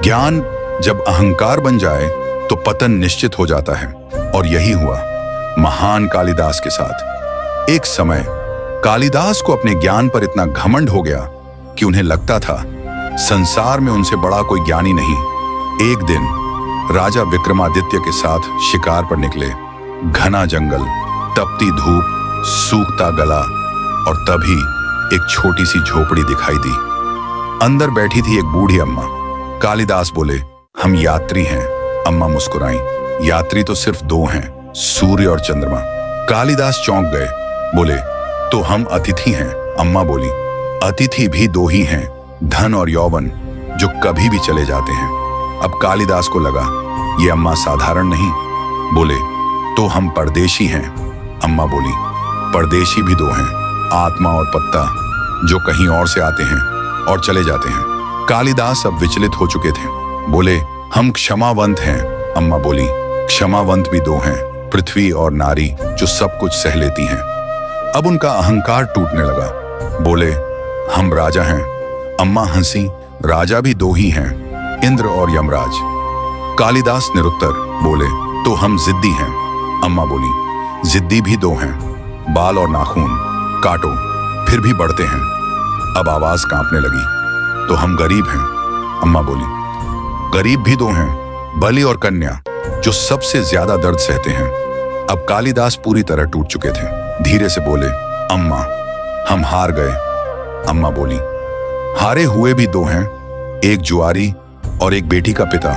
ज्ञान जब अहंकार बन जाए तो पतन निश्चित हो जाता है, और यही हुआ महान कालिदास के साथ। एक समय कालिदास को अपने ज्ञान पर इतना घमंड हो गया कि उन्हें लगता था संसार में उनसे बड़ा कोई ज्ञानी नहीं। एक दिन राजा विक्रमादित्य के साथ शिकार पर निकले। घना जंगल, तपती धूप, सूखता गला, और तभी एक छोटी सी झोपड़ी दिखाई दी। अंदर बैठी थी एक बूढ़ी अम्मा। कालिदास बोले, हम यात्री हैं। अम्मा मुस्कुराई। यात्री तो सिर्फ दो हैं, सूर्य और चंद्रमा। कालिदास चौंक गए। बोले, तो हम अतिथि हैं। अम्मा बोली, अतिथि भी दो ही हैं, धन और यौवन, जो कभी भी चले जाते हैं। अब कालिदास को लगा ये अम्मा साधारण नहीं। बोले, तो हम परदेशी हैं। अम्मा बोली, परदेशी भी दो हैं, आत्मा और पत्ता, जो कहीं और से आते हैं और चले जाते हैं। कालिदास अब विचलित हो चुके थे। बोले, हम क्षमावंत हैं। अम्मा बोली, क्षमावंत भी दो हैं, पृथ्वी और नारी, जो सब कुछ सह लेती हैं। अब उनका अहंकार टूटने लगा। बोले, हम राजा हैं। अम्मा हंसी, राजा भी दो ही हैं, इंद्र और यमराज। कालिदास निरुत्तर। बोले, तो हम जिद्दी हैं। अम्मा बोली, जिद्दी भी दो हैं, बाल और नाखून, काटो फिर भी बढ़ते हैं। अब आवाज कांपने लगी। तो हम गरीब हैं। अम्मा बोली, गरीब भी दो हैं, बलि और कन्या, जो सबसे ज्यादा दर्द सहते हैं। अब कालिदास पूरी तरह टूट चुके थे। धीरे से बोले, अम्मा, हम हार गए। अम्मा बोली, हारे हुए भी दो हैं, एक जुआरी और एक बेटी का पिता,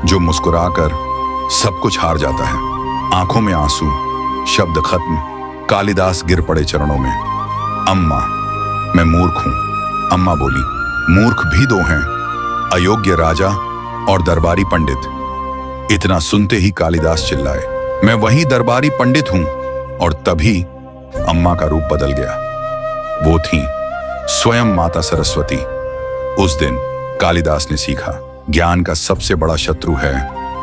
जो मुस्कुराकर सब कुछ हार जाता है। आंखों में आंसू, शब्द खत्म। कालिदास गिर पड़े चरणों में। अम्मा, मैं मूर्ख हूं। अम्मा बोली, मूर्ख भी दो हैं, अयोग्य राजा और दरबारी पंडित। इतना सुनते ही कालिदास चिल्लाए, मैं वही दरबारी पंडित हूं। और तभी अम्मा का रूप बदल गया। वो थी स्वयं माता सरस्वती। उस दिन कालिदास ने सीखा, ज्ञान का सबसे बड़ा शत्रु है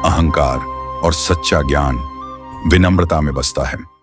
अहंकार, और सच्चा ज्ञान विनम्रता में बसता है।